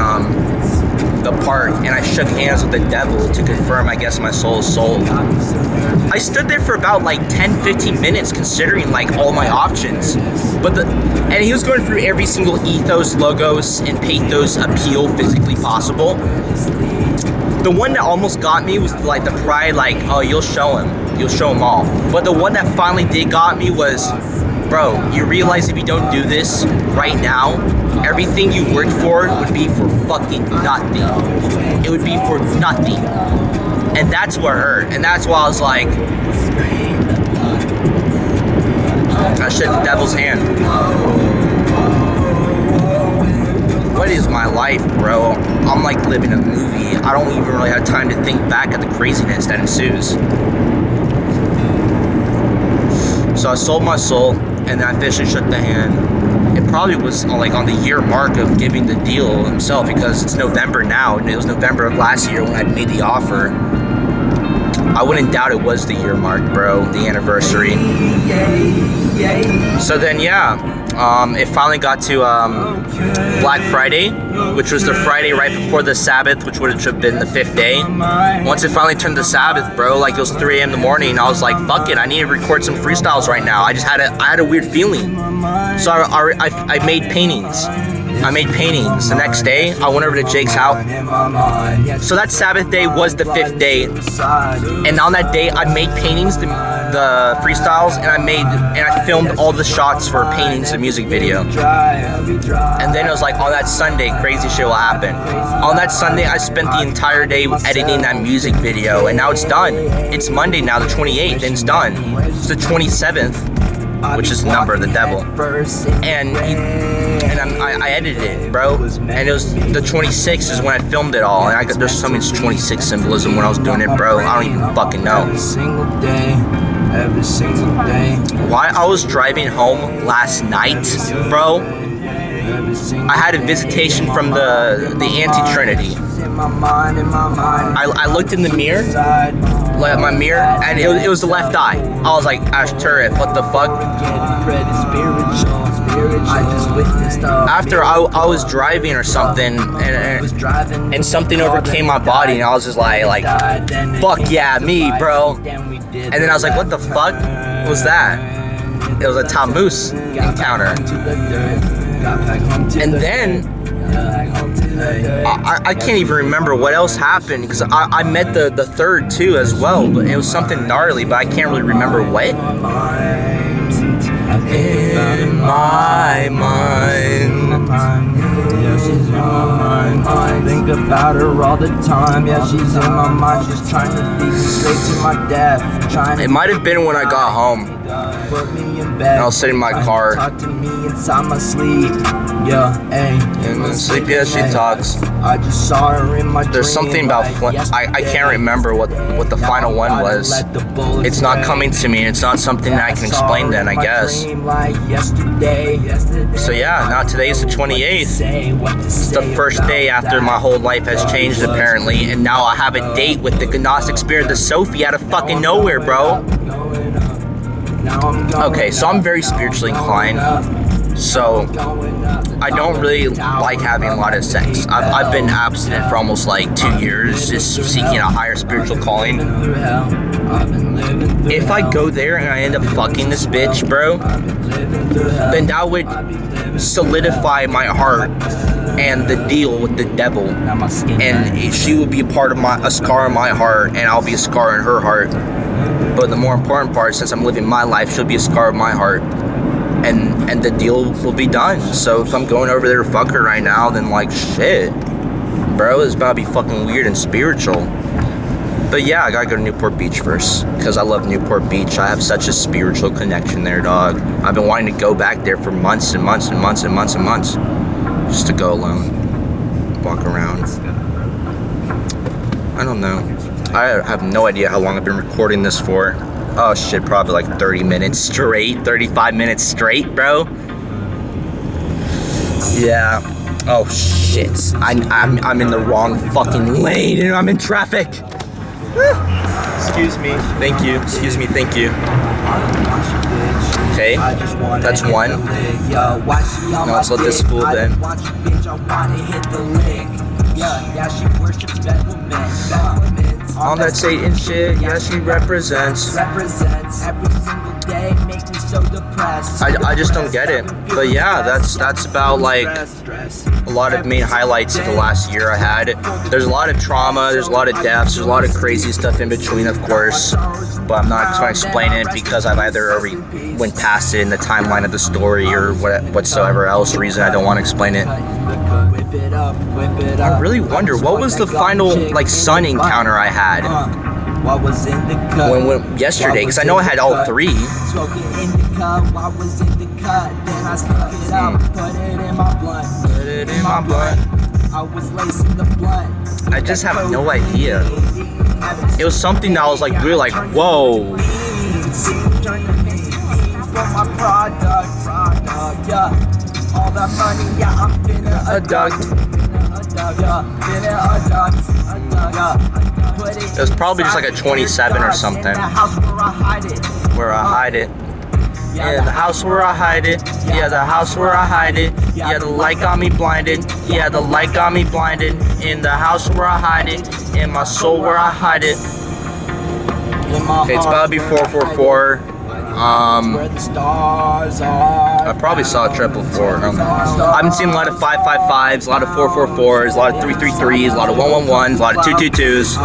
the park and I shook hands with the devil to confirm, I guess, my soul is sold. I stood there for about like 10-15 minutes considering like all my options, and he was going through every single ethos, logos, and pathos appeal physically possible. The one that almost got me was like the pride, like, oh, you'll show him all. But the one that finally did got me was, bro, you realize if you don't do this right now, everything you worked for would be for fucking nothing. It would be for nothing. And that's what hurt. And that's why I was like, I shook the devil's hand. What is my life, bro? I'm like living a movie. I don't even really have time to think back at the craziness that ensues. So I sold my soul, and then I officially shook the hand. It probably was like on the year mark of giving the deal himself, because it's November now, and it was November of last year when I made the offer. I wouldn't doubt it was the year mark, bro, the anniversary. So then, yeah, it finally got to Black Friday, which was the Friday right before the Sabbath, which would have been the 5th day. Once it finally turned to Sabbath, bro, like it was 3 a.m. in the morning, I was like, fuck it, I need to record some freestyles right now. I had a weird feeling. So I made paintings. The next day, I went over to Jake's house. So that Sabbath day was the 5th day. And on that day, I made paintings, the freestyles, and I filmed all the shots for paintings, the music video. And then it was like, on that Sunday, crazy shit will happen. On that Sunday, I spent the entire day editing that music video, and now it's done. It's Monday now, the 28th, and it's done. It's the 27th, which is the number of the devil. And I edited it, bro. And it was the 26th is when I filmed it all. And there's so much 26 symbolism when I was doing it, bro. I don't even fucking know. Every single day. While I was driving home last night, bro, I had a visitation from the Anti-Trinity. I looked in the mirror, at my mirror, and it was the left eye. I was like, Ash Turret, what the fuck? After I was driving or something, and something overcame my body, and I was just like, fuck yeah, me, bro. And then I was like, what the fuck was that? It was a Tammuz encounter. And then I can't even remember what else happened, because I met the third too as well, but it was something gnarly, but I can't really remember what. In my mind. Yeah, she's in my mind. I think about her all the time. Yeah, she's in my mind. She's trying to lead me straight to my death. It might have been when I got home. And I was sitting in my car. Talk to me inside my sleep. Yeah, hey. In my sleep, yeah, she talks. I just saw her in my dream. There's something about I can't remember what the final one was. It's not coming to me. It's not something that I can explain then, I guess. So yeah, now today is the 28th. It's the first day after my whole life has changed apparently, and now I have a date with the Gnostic spirit, the Sophie, out of fucking nowhere, bro. Okay, so I'm very spiritually inclined, so I don't really like having a lot of sex. I've been abstinent for almost like 2 years, just seeking a higher spiritual calling. If I go there and I end up fucking this bitch, bro, then that would solidify my heart and the deal with the devil. And she would be a part of a scar in my heart, and I'll be a scar in her heart. But the more important part, since I'm living my life, she'll be a scar in my heart. And the deal will be done. So if I'm going over there to fuck her right now, then like shit, bro, it's about to be fucking weird and spiritual. But yeah, I gotta go to Newport Beach first, because I love Newport Beach. I have such a spiritual connection there, dog. I've been wanting to go back there for months and months and months and months and months, just to go alone, walk around. I don't know. I have no idea how long I've been recording this for. Oh shit, probably like 30 minutes straight, 35 minutes straight, bro. Yeah. Oh shit. I'm in the wrong fucking lane and I'm in traffic. Excuse me. Thank you. Excuse me. Thank you. Okay. That's one. Now let's let this fool then. On that Satan shit, yeah, she represents. Every single day, make me so depressed. I just don't get it. But yeah, that's about like a lot of main highlights of the last year I had. There's a lot of trauma, there's a lot of deaths, there's a lot of crazy stuff in between, of course. But I'm not going to explain it because I've either already went past it in the timeline of the story or whatsoever else reason I don't want to explain it. I really wonder what was the final like sun encounter I had when yesterday, because I know I had all three. I just have no idea. It was something that I was like really like, whoa. All that money, yeah, I'm finna abduct. It was probably just like a 27 or something. Where I hide it. Yeah, the house where I hide it. Yeah, the house where I hide it. Yeah, the light got me blinded. Yeah, the light got me blinded. In the house where I hide it. In my soul where I hide it. Okay, it's about to be 444. I probably saw a 444. I've been seeing a lot of 555s, a lot of 444s, a lot of 333s, a lot of 111s, a lot of 222s.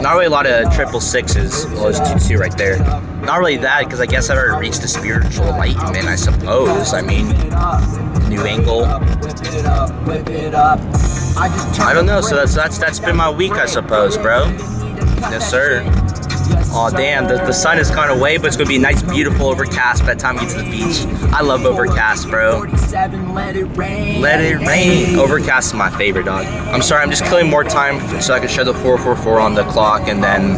Not really a lot of 666s. Well, there's 22 right there. Not really that, because I guess I've already reached the spiritual enlightenment, I suppose. I mean, new angle. I don't know. So that's been my week, I suppose, bro. Yes, sir. Oh damn, the sun is kind of away, but it's gonna be nice, beautiful, overcast by the time we get to the beach. I love overcast, bro. Let it rain. Overcast is my favorite, dog. I'm sorry, I'm just killing more time so I can show the 444 on the clock and then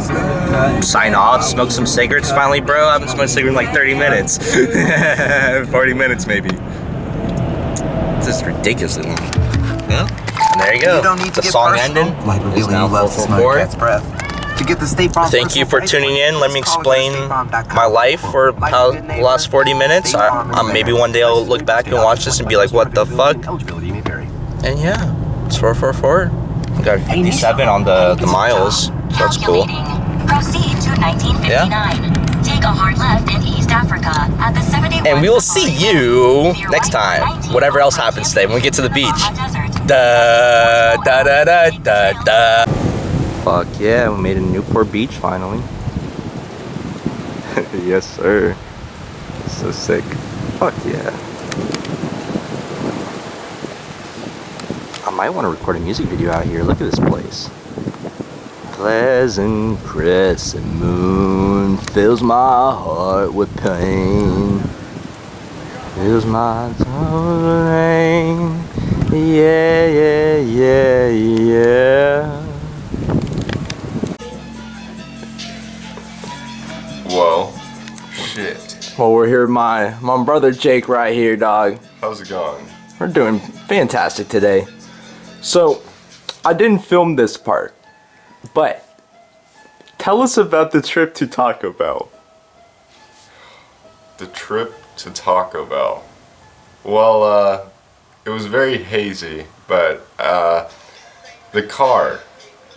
sign off, smoke some cigarettes finally, bro. I haven't smoked a cigarette in like 30 minutes. 40 minutes maybe. This is ridiculously long. Yeah? And there you go. The song ended. Is now 444. Thank you for tuning in. Let me explain my life for the last 40 minutes. Maybe one day I'll look back and watch this and be like, what the fuck? And yeah, it's 444. We got 57 on the miles, so that's cool. Proceed to 1959. Yeah. Take a hard left in East Africa at the 71. And we will see you next time. Whatever else happens today when we get to the beach. Da da da da da da. Fuck yeah, we made it to Newport Beach finally. Yes, sir. So sick. Fuck yeah. I might want to record a music video out here. Look at this place. Pleasant crescent moon fills my heart with pain. Fills my darling. Yeah, yeah, yeah, yeah. Whoa. Shit. Well, we're here with my brother Jake right here, dog. How's it going? We're doing fantastic today. So, I didn't film this part, but tell us about the trip to Taco Bell. The trip to Taco Bell. Well, it was very hazy, but the car,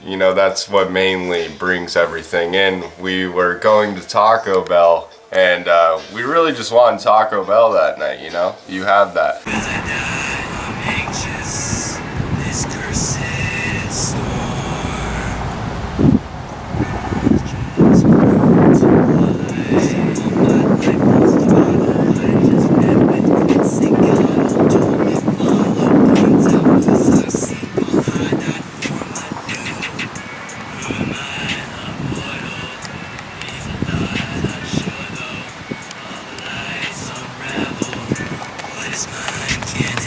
you know, that's what mainly brings everything in. We were going to Taco Bell And we really just wanted Taco Bell that night, you know? You had that. Can't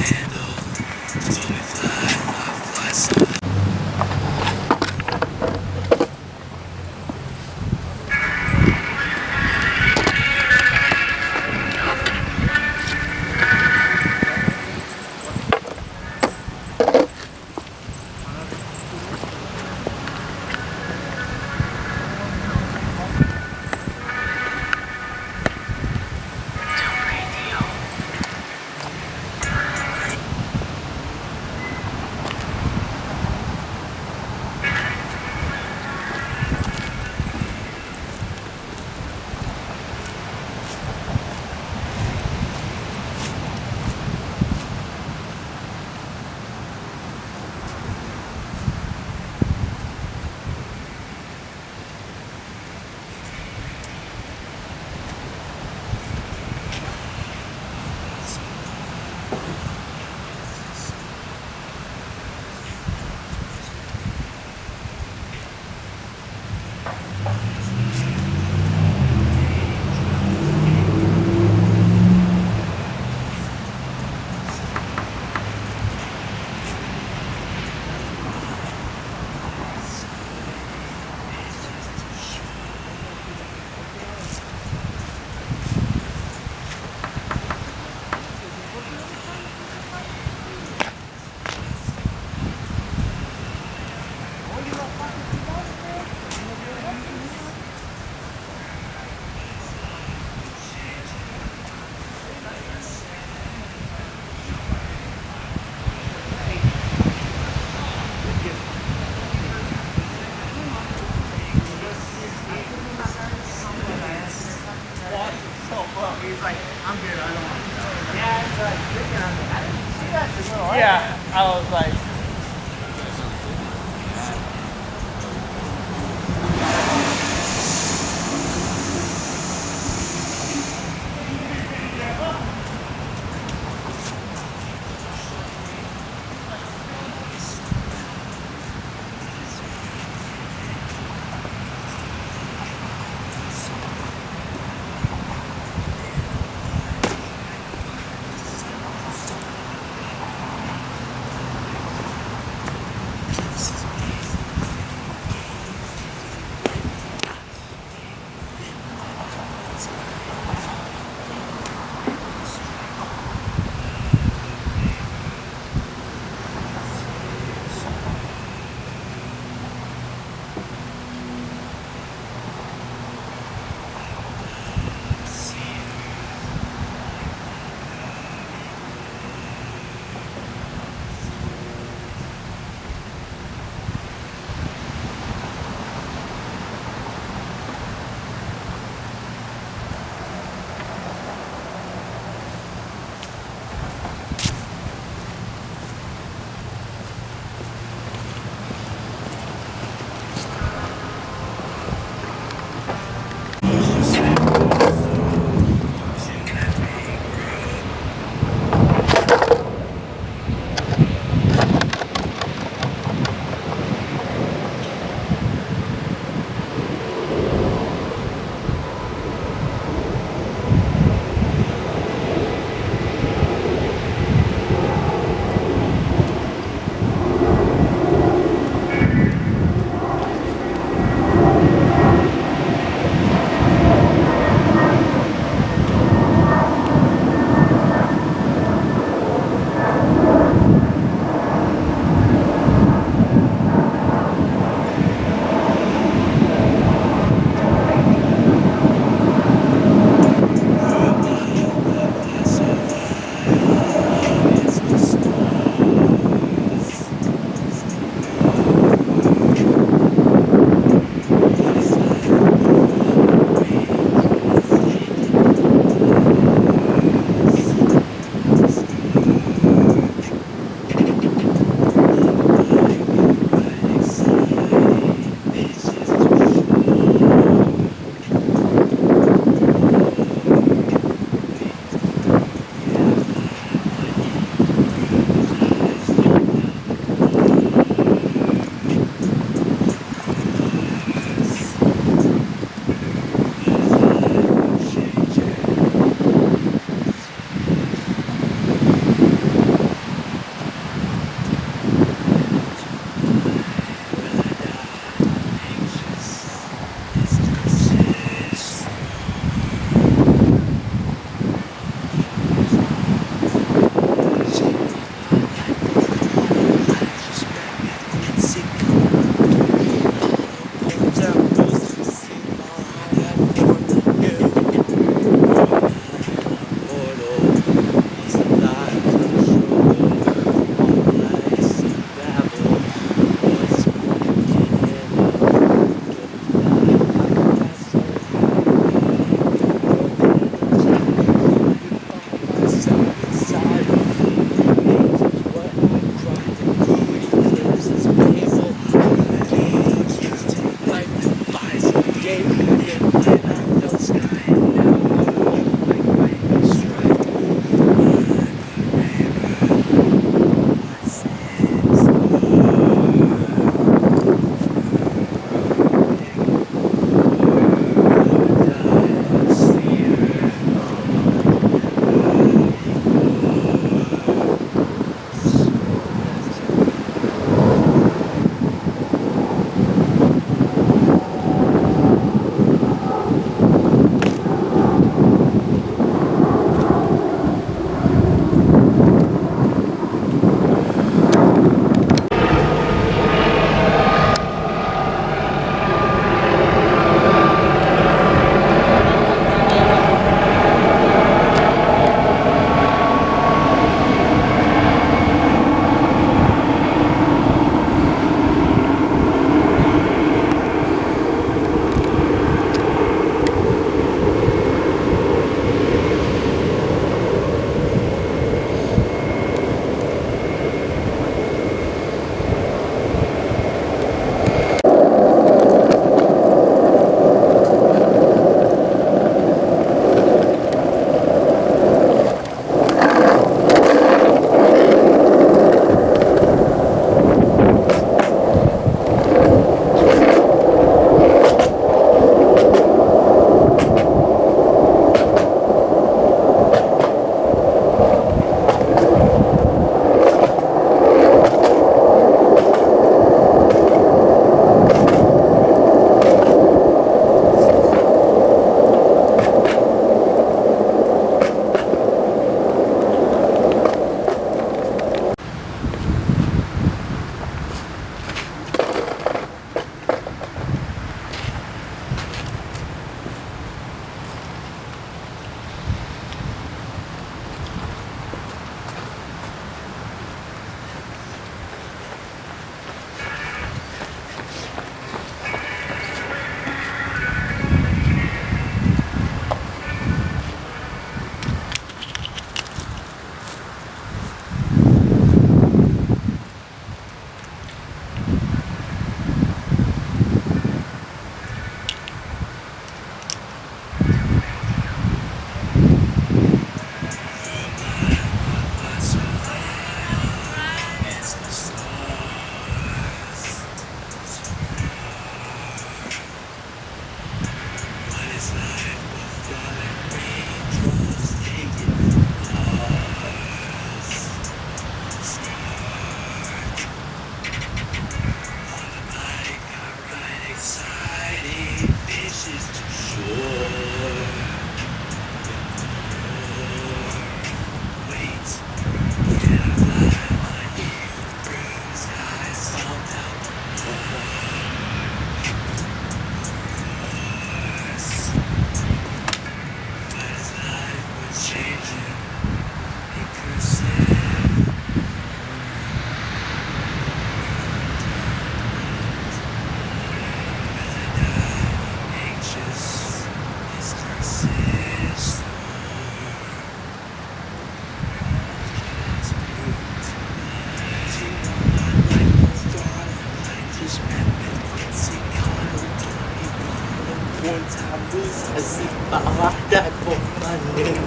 This is all that for money.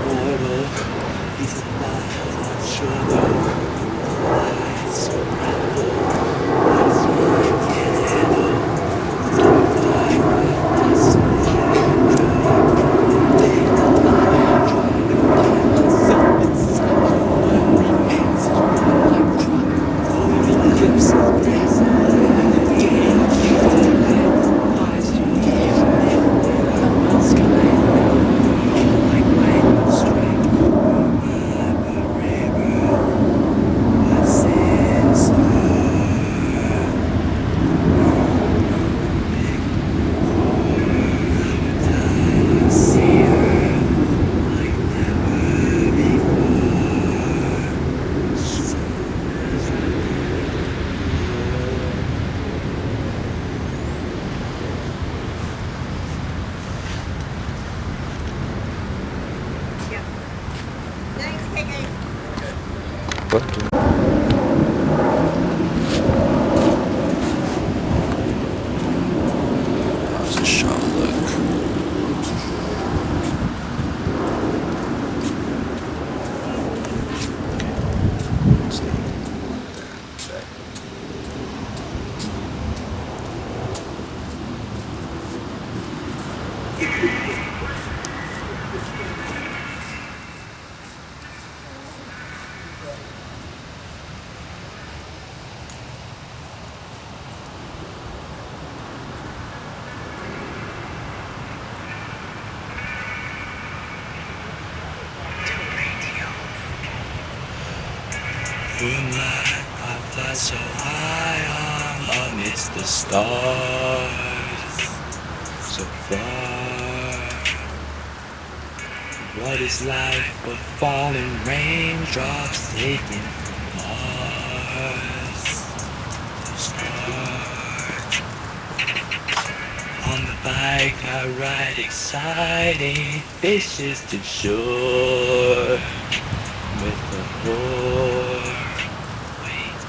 Mortal, he's alive, unsure. It's How's the shot look? Moonlight, I fly so high amidst the stars, so far. What is life but falling raindrops taken from Mars? Start. On the bike I ride exciting fishes to shore with the roar. Wait,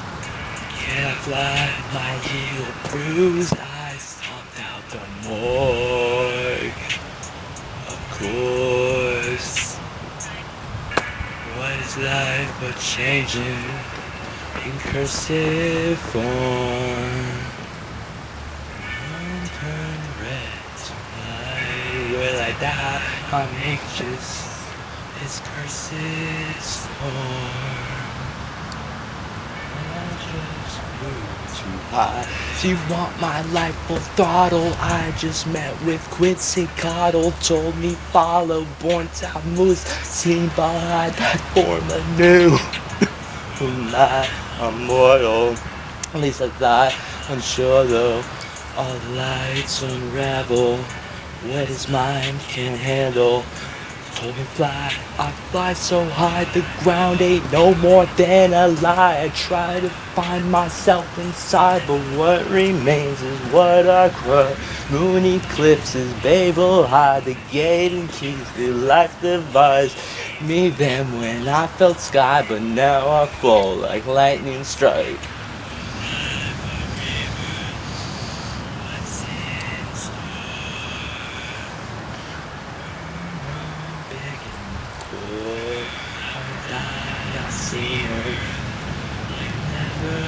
can I fly my heel bruised eyes stomped out the morgue? Of course. What is life but changing in cursive form? Turn red tonight. Will I die? I'm anxious. This cursive storm. I just flew too high. Do you want my life full throttle? I just met with Quetzalcoatl. Told me follow born Tammuz. Seen behind that form anew. I'm mortal. At least I thought. Unsure though. All the lights unravel. What his mind can handle. Told me fly, I fly so high, the ground ain't no more than a lie. I try to find myself inside, but what remains is what I cry. Moon eclipses, Babel high, the gate and keys, the life divides me then when I felt sky, but now I fall like lightning strike. I see her like never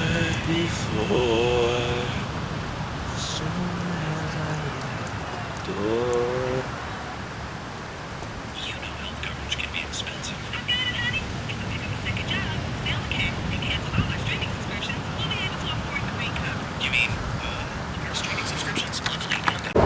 before. As soon as I leave the door. You know health coverage can be expensive. I've got it, honey. If I pick up a second job, sell the cat, and cancel all our streaming subscriptions, we'll be able to afford great coverage. You mean, our streaming subscriptions? Luckily, I've got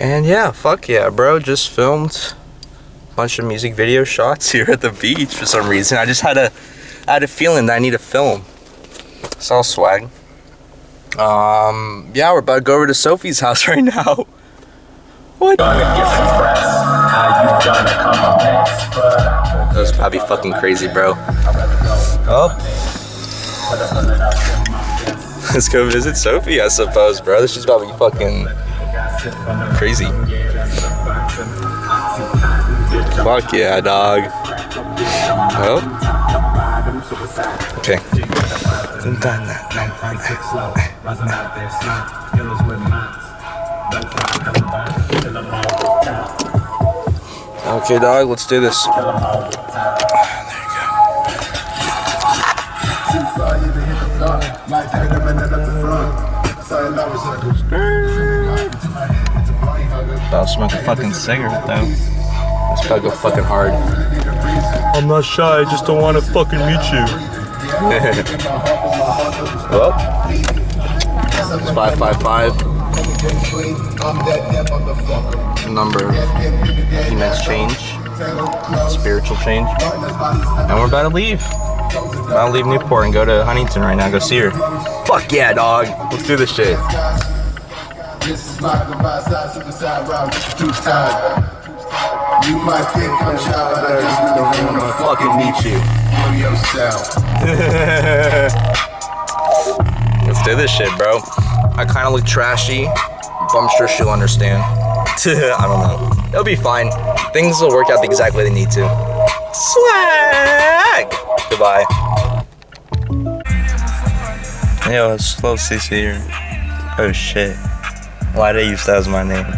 And yeah, fuck yeah, bro. Just filmed a bunch of music video shots here at the beach for some reason. I just had a feeling that I need to film. It's all swag. Yeah, we're about to go over to Sophie's house right now. What? That was probably fucking crazy, bro. Oh. Let's go visit Sophie, I suppose, bro. This is about to be fucking crazy. Fuck yeah, dog. Oh. Okay. Okay, dog, let's do this. There you go. I'll smoke a fucking cigarette though. It's about to go fucking hard. I'm not shy, I just don't want to fucking meet you. Well, it's 555. Number of humans change, spiritual change, and we're about to leave. I'll leave Newport and go to Huntington right now. Go see her. Fuck yeah, dog. Let's do this shit. You might think I'm shy, but I just don't wanna fucking meet you. Let's do this shit, bro. I kind of look trashy, but I'm sure she'll understand. I don't know. It'll be fine. Things will work out the exact way they need to. Swag! Goodbye. Yo, it's Slow CC here. Oh shit. Why did I use that as my name?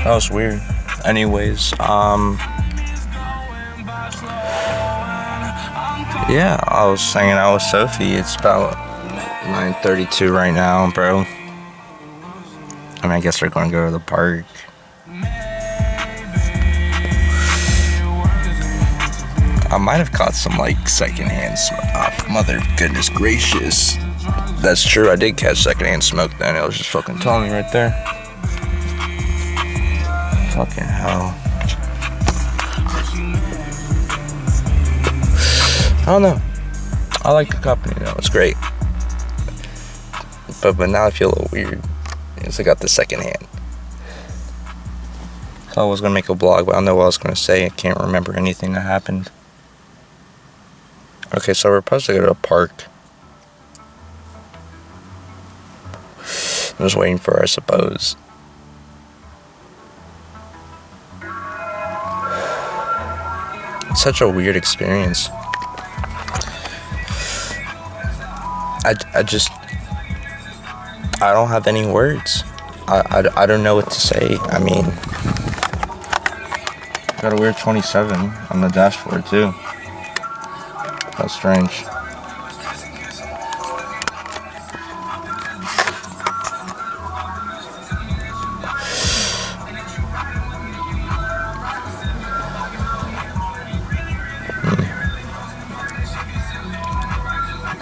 That was weird. Anyways, yeah, I was hanging out with Sophie. It's about 9:32 right now, bro. I mean, I guess we're gonna go to the park. I might have caught some, like, secondhand smoke. Oh, mother goodness gracious. That's true, I did catch secondhand smoke then. It was just fucking telling me right there. Fucking hell. I don't know. I like the company though, it's great. But now I feel a little weird. Because I got the second hand. So I was gonna make a vlog, but I don't know what I was gonna say. I can't remember anything that happened. Okay, so we're supposed to go to a park. I'm just waiting for her, I suppose. It's such a weird experience. I don't have any words. I don't know what to say. I mean, got a weird 27 on the dashboard too. That's strange.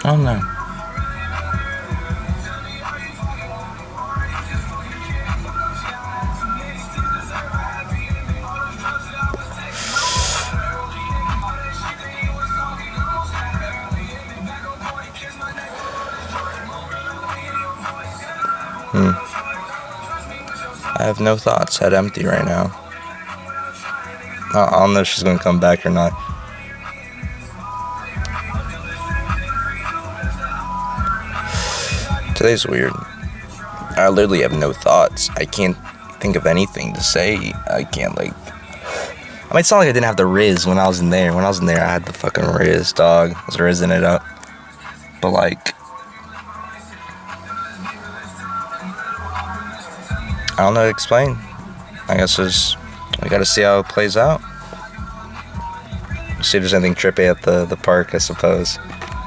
I don't know. I have no thoughts. Head empty right now. I don't know if she's gonna come back or not. Today's weird. I literally have no thoughts. I can't think of anything to say. I can't, like... I might sound like I didn't have the Riz when I was in there. When I was in there, I had the fucking Riz, dog. I was rizzing it up. But, like... I don't know how to explain. I guess we gotta see how it plays out. See if there's anything trippy at the park, I suppose.